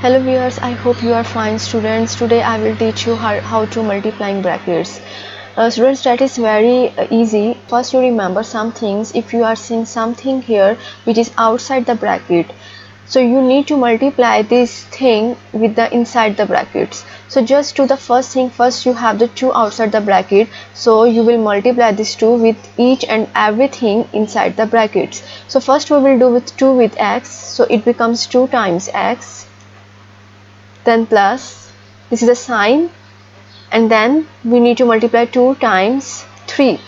Hello viewers, I hope you are fine students. Today I will teach you how to multiplying brackets. Students, that is very easy. First you remember some things. If you are seeing something here which is outside the bracket, so you need to multiply this thing with the inside the brackets. So just do the first thing. First you have the 2 outside the bracket, so you will multiply this 2 with each and everything inside the brackets. So first we will do with 2 with x, so it becomes 2 times x, then plus, this is a sign, and then we need to multiply 2 times 3.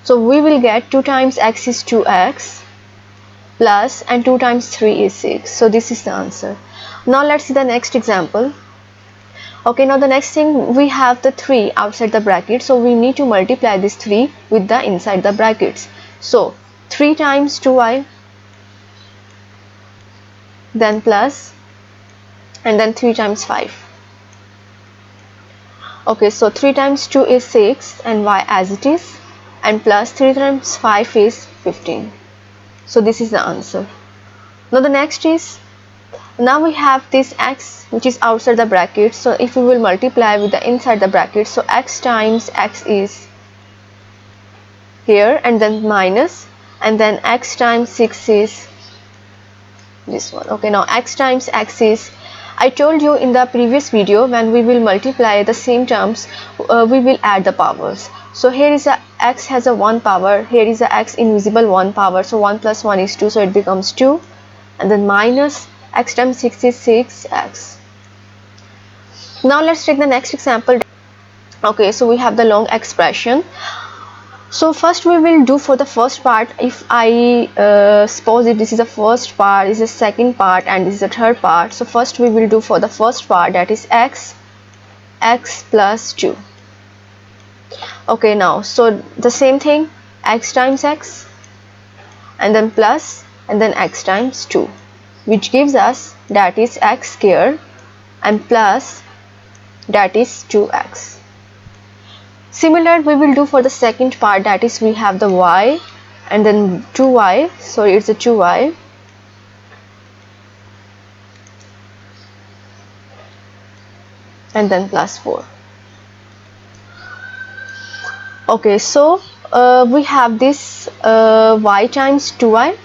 So we will get 2 times x is 2x plus, and 2 times 3 is 6. So this is the answer. Now let's see the next example. Okay, now the next thing, we have the 3 outside the bracket, so we need to multiply this 3 with the inside the brackets. So 3 times 2y, then plus, and then 3 times 5. Okay, so 3 times 2 is 6 and y as it is, and plus 3 times 5 is 15. So this is the answer. Now the next is, now we have this x which is outside the bracket, so if we will multiply with the inside the bracket, so x times x is here, and then minus, and then x times 6 is this one. Okay, now x times x is, I told you in the previous video, when we will multiply the same terms, we will add the powers. So here is a x has a 1 power, here is a x invisible 1 power, so 1 plus 1 is 2, so it becomes 2, and then minus x times 6 is 6x. Now let's take the next example. Okay, so we have the long expression. So first we will do for the first part. If I suppose if this is the first part, this is the second part, and this is the third part. So first we will do for the first part, that is x plus 2. Okay, now so the same thing, x times x, and then plus, and then x times 2, which gives us, that is x square, and plus, that is 2x. Similar we will do for the second part, that is we have the y, and then 2y, so it's a 2y, and then plus 4. Okay, so we have this y times 2y,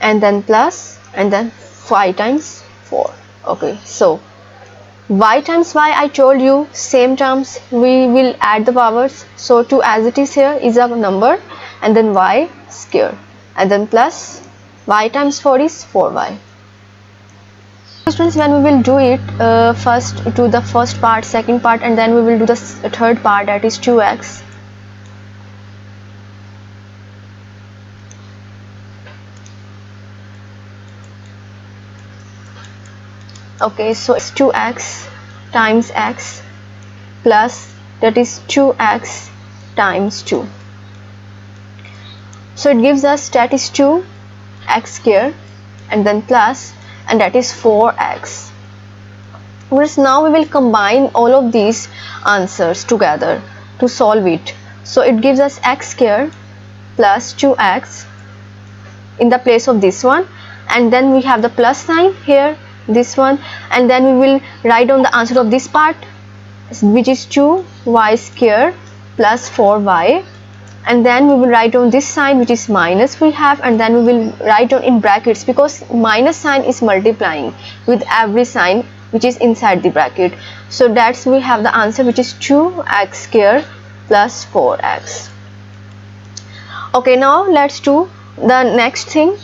and then plus, and then y times 4. Okay, so y times y, I told you same terms, we will add the powers. So 2 as it is here is a number, and then y square, and then plus y times 4 is 4y. Students, when we will do it, first do the first part, second part, and then we will do the third part, that is 2x. Okay, so it's 2x times x plus, that is 2x times 2. So it gives us, that is 2x square, and then plus, and that is 4x. Whereas now we will combine all of these answers together to solve it. So it gives us x square plus 2x in the place of this one, and then we have the plus sign here, this one, and then we will write down the answer of this part, which is 2y square plus 4y, and then we will write down this sign, which is minus we have, and then we will write down in brackets, because minus sign is multiplying with every sign which is inside the bracket. So that's, we have the answer, which is 2x square plus 4x. Okay, now let's do the next thing.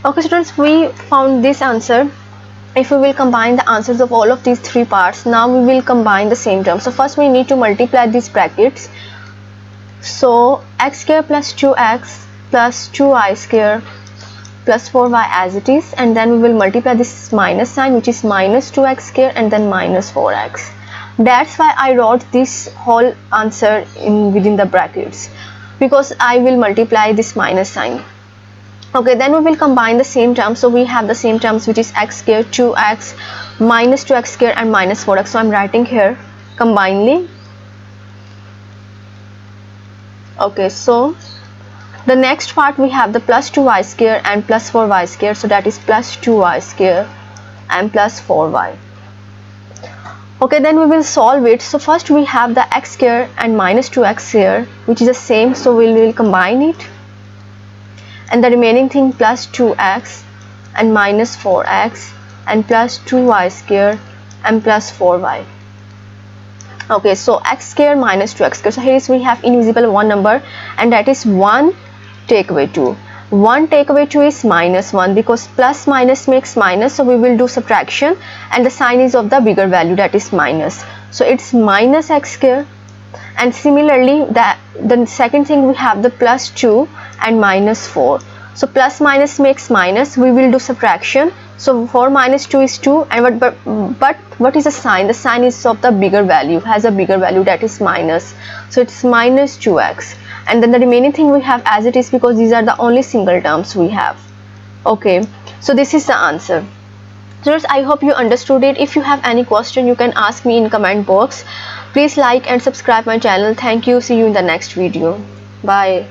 Okay students, we found this answer. If we will combine the answers of all of these 3 parts, now we will combine the same term. So first we need to multiply these brackets. So x square plus 2x plus 2y square plus 4y as it is, and then we will multiply this minus sign, which is minus 2x square, and then minus 4x. That's why I wrote this whole answer within the brackets, because I will multiply this minus sign. Okay, then we will combine the same terms. So we have the same terms, which is x square, 2x, minus 2x square, and minus 4x. So I'm writing here combinedly. Okay, so The next part we have the plus 2y square and plus 4y square, so that is plus 2y square and plus 4y. Okay, then we will solve it. So first we have the x square and minus 2x here, which is the same, so we will combine it, and the remaining thing plus 2x and minus 4x and plus 2y square and plus 4y. Okay, so x square minus 2x square, so here is we have invisible one number, and that is 1 take away 2. 1 take away 2 is minus 1, because plus minus makes minus, so we will do subtraction, and the sign is of the bigger value, that is minus, so it's minus x square. And similarly the second thing we have the plus 2 and minus 4, so plus minus makes minus, we will do subtraction, so 4 minus 2 is 2, and but what is the sign? The sign is of the bigger value, has a bigger value, that is minus, so it's minus 2x. And then the remaining thing we have as it is, because these are the only single terms we have. Okay, so this is the answer. So I hope you understood it. If you have any question, you can ask me in comment box. Please like and subscribe my channel. Thank you. See you in the next video. Bye.